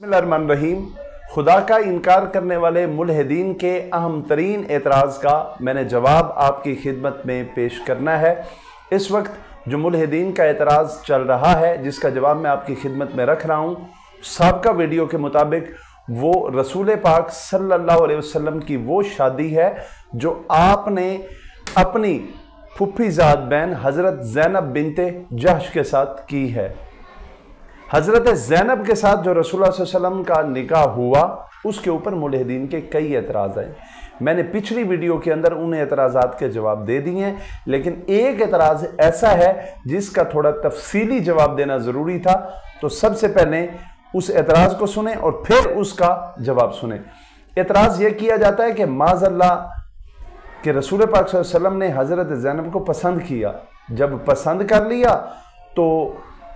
बिस्मिल्लाहिर्रहमानिर्रहीम। खुदा का इनकार करने वाले मुल्हिदीन के अहम तरीन एतराज़ का मैंने जवाब आपकी खिदमत में पेश करना है। इस वक्त जो मुल्हिदीन का एतराज़ चल रहा है, जिसका जवाब मैं आपकी खिदमत में रख रहा हूँ, साबिक़ा वीडियो के मुताबिक वो रसूल पाक सल्लल्लाहु अलैहि वसल्लम की वो शादी है जो आपने अपनी फुफ्फीज़ाद बहन हज़रत ज़ैनब बिनते जहश के साथ की है। हज़रत ज़ैनब के साथ जो रसूलुल्लाह सल्लल्लाहु अलैहि वसल्लम का निकाह हुआ, उसके ऊपर मुल्हिदीन के कई एतराज़ हैं। मैंने पिछली वीडियो के अंदर उन एतराज़ात के जवाब दे दिए हैं, लेकिन एक एतराज़ ऐसा है जिसका थोड़ा तफसीली जवाब देना ज़रूरी था। तो सबसे पहले उस एतराज़ को सुने और फिर उसका जवाब सुने। एतराज़ यह किया जाता है कि माज़अल्लाह कि रसूल पाक सल्लल्लाहु अलैहि वसल्लम ने हज़रत ज़ैनब को पसंद किया। जब पसंद कर लिया तो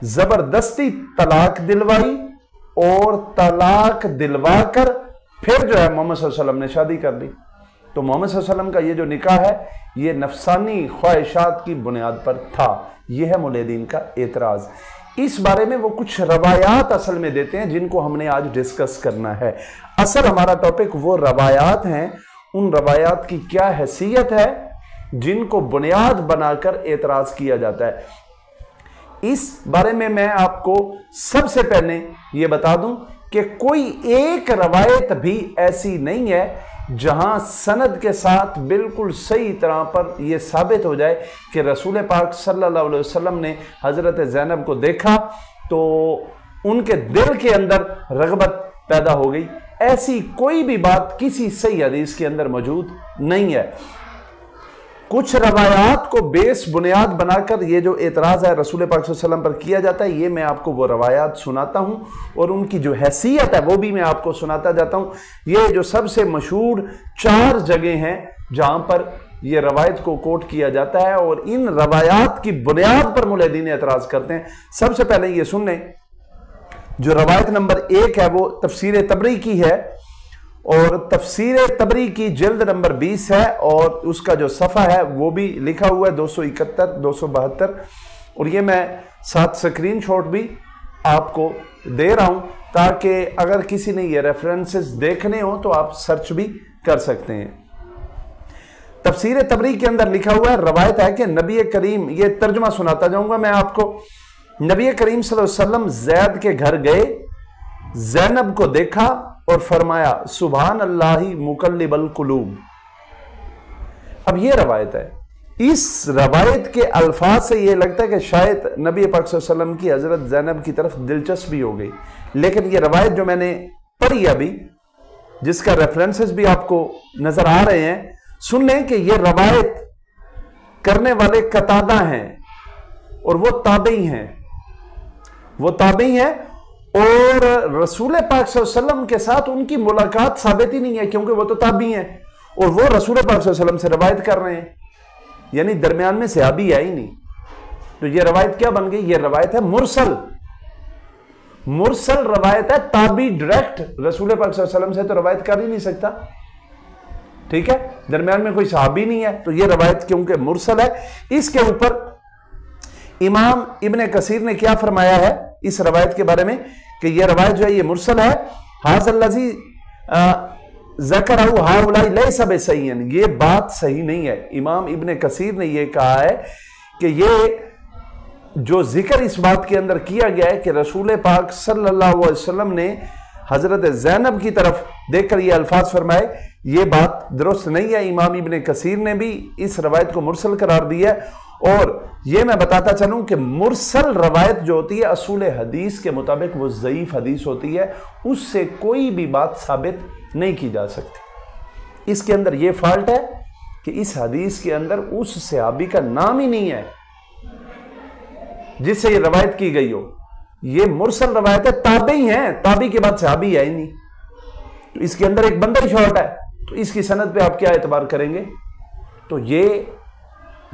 ज़बरदस्ती तलाक दिलवाई और तलाक दिलवा कर फिर जो है मोहम्मद सल्लल्लाहु अलैहि वसल्लम ने शादी कर ली। तो मोहम्मद सल्लल्लाहु अलैहि वसल्लम का ये जो निकाह है, ये नफसानी ख्वाहिशात की बुनियाद पर था। यह है मुल्हिदीन का एतराज़। इस बारे में वो कुछ रवायात असल में देते हैं जिनको हमने आज डिस्कस करना है। असल हमारा टॉपिक वो रवायात हैं। उन रवायात की क्या हैसियत है जिनको बुनियाद बनाकर एतराज़ किया जाता है, इस बारे में मैं आपको सबसे पहले ये बता दूं कि कोई एक रवायत भी ऐसी नहीं है जहां सनद के साथ बिल्कुल सही तरह पर यह साबित हो जाए कि रसूल पाक सल्लल्लाहु अलैहि वसल्लम ने हज़रत ज़ैनब को देखा तो उनके दिल के अंदर रग़बत पैदा हो गई। ऐसी कोई भी बात किसी सही हदीस के अंदर मौजूद नहीं है। कुछ रवायात को बेस बुनियाद बनाकर ये जो एतराज़ है रसूल पाक सल्लल्लाहु अलैहि वसल्लम पर किया जाता है, ये मैं आपको वो रवायात सुनाता हूँ और उनकी जो हैसियत है वो भी मैं आपको सुनाता जाता हूँ। ये जो सबसे मशहूर 4 जगह हैं जहाँ पर यह रवायत को कोट किया जाता है और इन रवायात की बुनियाद पर मुल्हिदीन एतराज़ करते हैं। सबसे पहले ये सुन लें, जो रवायत नंबर 1 है वो तफसीर तबरी की है और तफसीर तबरी की जिल्द नंबर 20 है और उसका जो सफ़ा है वो भी लिखा हुआ है 271 272 और ये मैं साथ स्क्रीनशॉट भी आपको दे रहा हूं ताकि अगर किसी ने ये रेफरेंसेस देखने हो तो आप सर्च भी कर सकते हैं। तफसीर तबरी के अंदर लिखा हुआ है, रवायत है कि नबी करीम, ये तर्जुमा सुनाता जाऊंगा मैं आपको, नबी करीम सल्लल्लाहु अलैहि वसल्लम ज़ैद के घर गए, ज़ैनब को देखा और फरमाया सुभान अल्लाही मुकल्लिबल कुलूब। अब यह रवायत है। इस रवायत के अल्फाज से यह लगता है कि शायद नबी पाक सल्लल्लाहु अलैहि वसल्लम की हजरत ज़ैनब की तरफ दिलचस्पी हो गई, लेकिन यह रवायत जो मैंने पढ़ी अभी, जिसका रेफरेंसेस भी आपको नजर आ रहे हैं, सुन लें कि यह रवायत करने वाले कतादा हैं और वो ताबई हैं। वो ताबई हैं और रसूल पाक सल्लल्लाहु अलैहि वसल्लम के साथ उनकी मुलाकात साबित ही नहीं है, क्योंकि वो तो ताबी हैं और वो रसूल पाक सल्लल्लाहु अलैहि वसल्लम से रवायत कर रहे हैं, यानी दरमियान में सहाबी है ही नहीं। तो ये रवायत क्या बन गई? ये रवायत है मुरसल। मुरसल रवायत है। ताबी डायरेक्ट रसूल पाक सल्लल्लाहु अलैहि वसल्लम से तो रवायत कर ही नहीं सकता, ठीक है, दरमियान में कोई सहाबी नहीं है। तो ये रवायत क्योंकि मुरसल है, इसके ऊपर इमाम इब्ने कसीर ने क्या फरमाया है इस रवायत के बारे में कि यह रवायत जो है ये मुरसल है। हाज़ल्लज़ी ज़करहु हाउलाई लैसा बिसय्यिन, ये बात सही नहीं है। इमाम इब्ने कसीर ने यह कहा है कि ये जो जिक्र इस बात के अंदर किया गया है कि रसूल पाक सल्लल्लाहु अलैहि वसल्लम ने हजरत ज़ैनब की तरफ देखकर ये अल्फाज फरमाए, ये बात दुरुस्त नहीं है। इमाम इब्ने कसीर ने भी इस रवायत को मुरसल करार दिया है। और ये मैं बताता चलूं कि मुरसल रवायत जो होती है असूल हदीस के मुताबिक वो ज़ईफ हदीस होती है, उससे कोई भी बात साबित नहीं की जा सकती। इसके अंदर ये फॉल्ट है कि इस हदीस के अंदर उस सहाबी का नाम ही नहीं है जिससे ये रवायत की गई हो। ये मुरसल रवायत है, ताबी है, ताबी के बाद सहाबी है ही नहीं। तो इसके अंदर एक बंदा ही शॉर्ट है, तो इसकी सनद पे आप क्या एतबार करेंगे? तो ये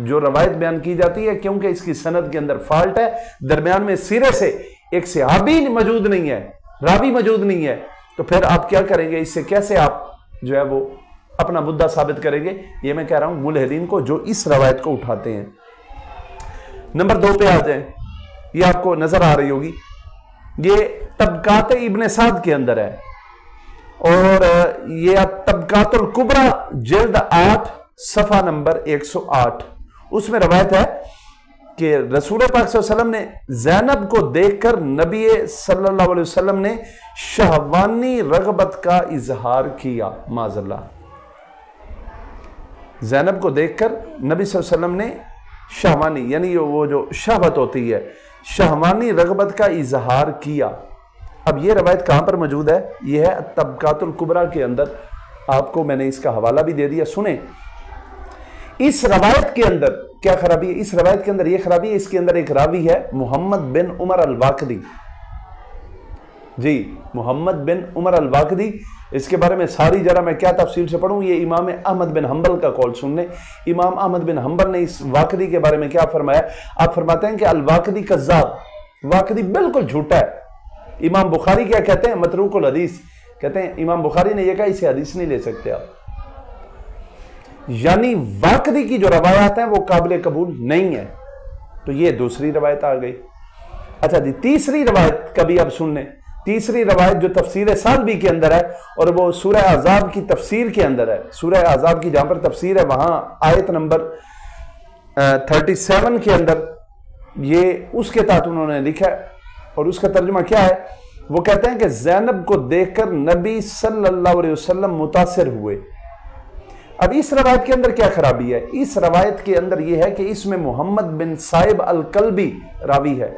जो रवायत बयान की जाती है, क्योंकि इसकी सनद के अंदर फॉल्ट है, दरमियान में सिरे से एक सहाबी मौजूद नहीं है, रावी मौजूद नहीं है, तो फिर आप क्या करेंगे? इससे कैसे आप जो है वो अपना मुद्दा साबित करेंगे? ये मैं कह रहा हूं मुल्हिदीन को जो इस रवायत को उठाते हैं। नंबर 2 पे आ जाए, ये आपको नजर आ रही होगी। ये तबकात इब्न साद के अंदर है, और ये तबकातुल कुबरा जिल्द 8 सफ़ा नंबर 108, उसमें रवायत है कि रसूल पाक सल्लल्लाहु अलैहि वसल्लम ने ज़ैनब को देखकर नबी सल्लल्लाहु अलैहि वसल्लम ने शहवानी रगबत का इजहार किया। माज़अल्लाह, ज़ैनब को देखकर नबी सल्लल्लाहु अलैहि वसल्लम ने शहवानी यानी वो जो शहवत होती है, शहवानी रगबत का इजहार किया। अब ये रवायत कहां पर मौजूद है? यह है तबकातुल कुबरा के अंदर, आपको मैंने इसका हवाला भी दे दिया। सुने, इस रवायत के अंदर क्या खराबी है? इस रवायत के अंदर यह खराबी है, इसके अंदर एक रावी है मोहम्मद बिन उमर अल-वाक़दी। जी, मोहम्मद बिन उमर अल-वाक़दी, इसके बारे में सारी जरा मैं क्या तफसील से पढ़ूं। ये इमाम अहमद बिन हंबल का कौल सुनने। इमाम अहमद बिन हंबल ने इस वाक़दी के बारे में क्या फरमाया? आप फरमाते हैं कि अल-वाक़दी कज़्ज़ाब, वाक़दी बिल्कुल झूठा है। इमाम बुखारी क्या कहते हैं? मतरूकुल हदीस कहते हैं। इमाम बुखारी ने यह कहा इसे हदीस नहीं ले सकते आप, यानी वाक़दी की जो रवायात हैं वो काबिल कबूल नहीं है। तो ये दूसरी रवायत आ गई। अच्छा जी, तीसरी रवायत कभी अब सुन लें। तीसरी रवायत जो तफसीर सालबी के अंदर है, और वो सूरह अज़ाब की तफसीर के अंदर है। सूरह अज़ाब की जहां पर तफसीर है, वहां आयत नंबर 37 के अंदर ये उसके तहत उन्होंने लिखा है, और उसका तर्जुमा क्या है? वो कहते हैं कि ज़ैनब को देखकर नबी सल्लल्लाहु अलैहि वसल्लम मुतासिर हुए। अब इस रवायत के अंदर क्या खराबी है? इस रवायत के अंदर यह है कि इसमें मोहम्मद बिन साइब अल-कल्बी रावी है।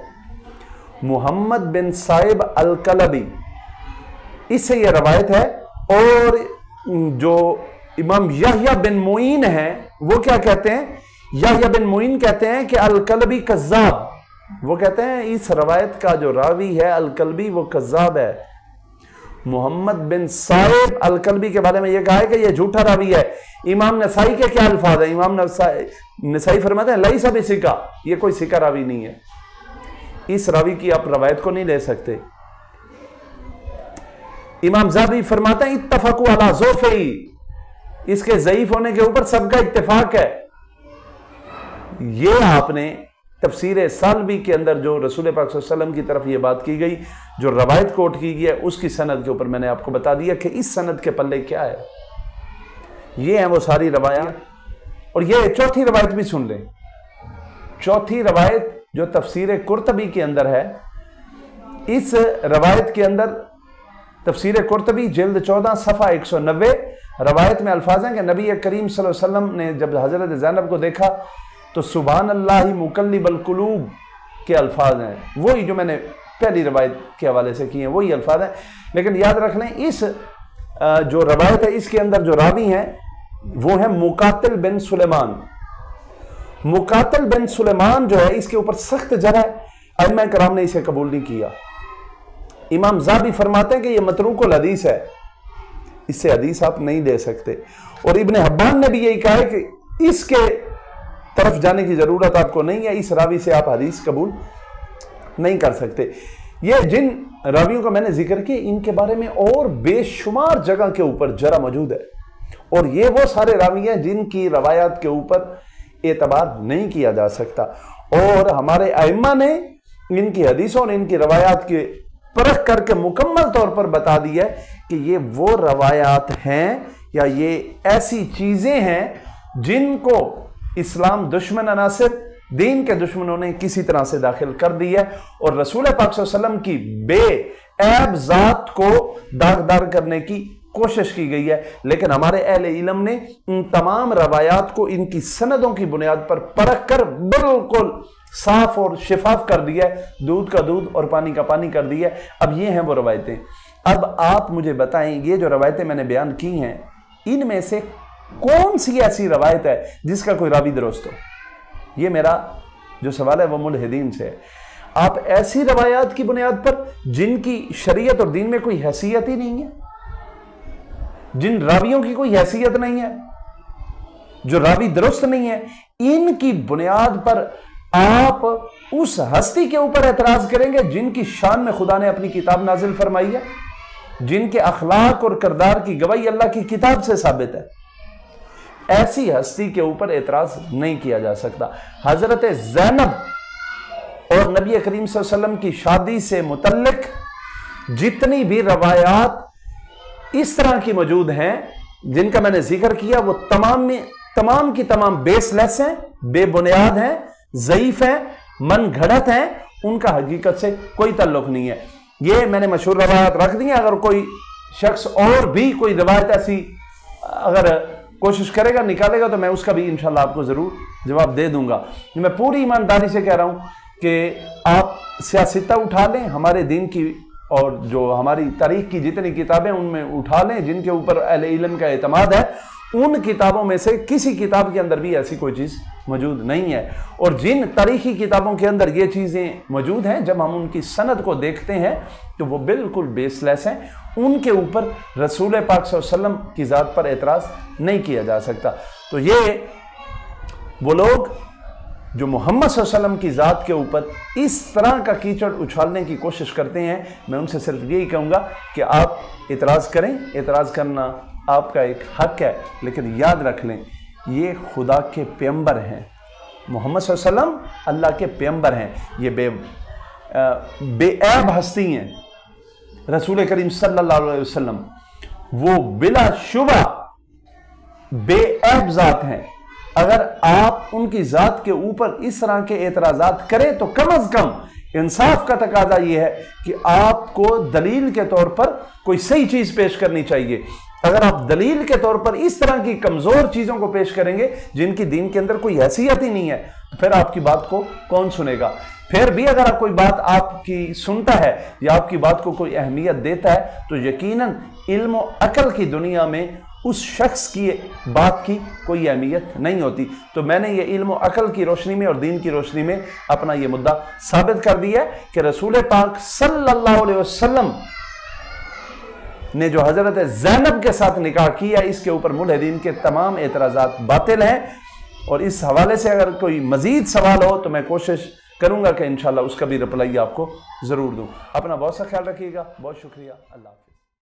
मोहम्मद बिन साइब अल-कल्बी, इससे यह रवायत है। और जो इमाम यहया बिन मुईन है वो क्या कहते हैं? यहया बिन मुईन कहते हैं कि अल-कल्बी कज़्ज़ाब। वो कहते हैं इस रवायत का जो रावी है अल-कल्बी वो कज़्ज़ाब है। मोहम्मद बिन साइब अल-कल्बी के बारे में यह कहा है कि यह झूठा रावी है। इमाम नसाई के क्या अल्फाज है? इमाम नसाई फरमाते हैं लईसा बिसिका, यह कोई सिका रावी नहीं है। इस रावी की आप रवायत को नहीं ले सकते। इमाम ज़ाबी फरमाते हैं इत्तफाकु अला ज़ोफ़ी, इसके ज़ईफ होने के ऊपर सबका इत्तेफाक है। यह आपने तफसीर सालबी के अंदर जो रसूल पाक सल्लल्लाहु अलैहि वसल्लम की तरफ ये बात की गई, जो रवायत कोट की गई है, उसकी सनद के ऊपर मैंने आपको बता दिया कि इस सनद के पल्ले क्या है। ये है वो सारी रवायत। और ये चौथी रवायत भी सुन लें। चौथी रवायत जो तफसीर कुर्तबी के अंदर है, इस रवायत के अंदर तफसीर कुर्तबी जिल्द 14 सफ़ा 190 रवायत में अल्फाज हैं कि नबी करीम सल्लल्लाहु अलैहि वसल्लम ने जब हज़रत ज़ैनब को देखा तो सुभान अल्लाह मुकल्लिबल कुलूब के अल्फाज हैं। वही जो मैंने पहली रवायत के हवाले से किए हैं, वही अल्फाज हैं। लेकिन याद रख लें, इस जो रवायत है इसके अंदर जो रावी हैं वो है मुकातिल बिन सुलेमान। मुकातिल बिन सुलेमान जो है इसके ऊपर सख्त जर है, अइम्मा कराम ने इसे कबूल नहीं किया। इमाम ज़ाबी फरमाते हैं कि यह मतरूकुल हदीस है, इससे हदीस आप नहीं दे सकते। और इब्ने हब्बान ने भी यही कहा है कि इसके तरफ जाने की जरूरत आपको नहीं है, इस रावी से आप हदीस कबूल नहीं कर सकते। ये जिन रावियों का मैंने जिक्र किया, इनके बारे में और बेशुमार जगह के ऊपर जरा मौजूद है, और ये वो सारे रावी हैं जिनकी रवायात के ऊपर एतबार नहीं किया जा सकता। और हमारे अइम्मा ने इनकी हदीसों और इनकी रवायात के परख करके मुकम्मल तौर पर बता दिया कि ये वो रवायात हैं या ये ऐसी चीजें हैं जिनको इस्लाम दुश्मन अनासिर दीन के दुश्मनों ने किसी तरह से दाखिल कर दी है, और रसूल पाक सल्लल्लाहु अलैहि वसल्लम की बेऐब जात को दागदार करने की कोशिश की गई है। लेकिन हमारे अहले इल्म ने इन तमाम रवायात को इनकी सनदों की बुनियाद पर परख कर बिल्कुल साफ और शिफाफ कर दिया है, दूध का दूध और पानी का पानी कर दिया है। अब ये हैं वो रवायतें। अब आप मुझे बताएं, ये जो रवायतें मैंने बयान की हैं, इनमें से कौन सी ऐसी रवायत है जिसका कोई रावी दुरुस्त हो? ये मेरा जो सवाल है वो मुल्हिदीन से है। आप ऐसी रवायात की बुनियाद पर जिनकी शरीयत और दीन में कोई हैसियत ही नहीं है, जिन रावियों की कोई हैसियत नहीं है, जो रावी दुरुस्त नहीं है, इनकी बुनियाद पर आप उस हस्ती के ऊपर एतराज करेंगे जिनकी शान में खुदा ने अपनी किताब नाजिल फरमाई है, जिनके अखलाक और किरदार की गवाही अल्लाह की किताब से साबित है। ऐसी हस्ती के ऊपर एतराज नहीं किया जा सकता। हजरत ज़ैनब और और नबी करीम सल्लल्लाहु अलैहि वसल्लम की शादी से मुतल्लिक जितनी भी रवायात इस तरह की मौजूद हैं जिनका मैंने जिक्र किया, वो तमाम की तमाम बेसलेस हैं, बेबुनियाद हैं, ज़ईफ हैं, मन घड़त हैं, उनका हकीकत से कोई ताल्लुक नहीं है। ये मैंने मशहूर रवायत रख दी है। अगर कोई शख्स और भी कोई रवायत ऐसी अगर कोशिश करेगा, निकालेगा, तो मैं उसका भी इंशाल्लाह आपको ज़रूर जवाब दे दूंगा। मैं पूरी ईमानदारी से कह रहा हूं कि आप सियासता उठा लें, हमारे दीन की और जो हमारी तारीख की जितनी किताबें उनमें उठा लें जिनके ऊपर अहले इल्म का एतमाद है, उन किताबों में से किसी किताब के अंदर भी ऐसी कोई चीज़ मौजूद नहीं है। और जिन तारीखी किताबों के अंदर ये चीज़ें मौजूद हैं, जब हम उनकी सनद को देखते हैं तो वो बिल्कुल बेसलेस हैं। उनके ऊपर रसूल पाक सल्लल्लाहु अलैहि वसल्लम की ज़ात पर एतराज़ नहीं किया जा सकता। तो ये वो लोग जो मोहम्मद सल्लल्लाहु अलैहि वसल्लम की ज़ात के ऊपर इस तरह का कीचड़ उछालने की कोशिश करते हैं, मैं उनसे सिर्फ यही कहूँगा कि आप एतराज़ करें, एतराज़ करना आपका एक हक है, लेकिन याद रख लें ये खुदा के पैगंबर हैं। मोहम्मद सल्लल्लाहु अलैहि वसल्लम अल्लाह के पैगंबर हैं। ये बेऐब हस्ती हैं। रसूल करीम सल्लल्लाहु अलैहि वसल्लम वो बिला शुबा बेऐब ज़ात हैं। अगर आप उनकी ज़ात के ऊपर इस तरह के एतराज़ात करें तो कम अज़ कम इंसाफ का तकाजा यह है कि आपको दलील के तौर पर कोई सही चीज़ पेश करनी चाहिए। अगर आप दलील के तौर पर इस तरह की कमज़ोर चीज़ों को पेश करेंगे जिनकी दीन के अंदर कोई हैसियत ही नहीं है, तो फिर आपकी बात को कौन सुनेगा। फिर भी अगर आप कोई बात आपकी सुनता है या आपकी बात को कोई अहमियत देता है, तो यकीनन इल्म और अकल की दुनिया में उस शख्स की बात की कोई अहमियत नहीं होती। तो मैंने ये इल्म और अकल की रोशनी में और दीन की रोशनी में अपना ये मुद्दा साबित कर दिया है कि रसूल पाक सल्लल्लाहु अलैहि वसल्लम ने जो हजरत ज़ैनब के साथ निकाह किया, इसके ऊपर मुल्हिदीन के तमाम एतराज़ात बातिल हैं। और इस हवाले से अगर कोई मज़ीद सवाल हो तो मैं कोशिश करूंगा कि इंशाल्लाह उसका भी रिप्लाई आपको ज़रूर दूं। अपना बहुत सा ख्याल रखिएगा। बहुत शुक्रिया। अल्लाह हाफ़िज़।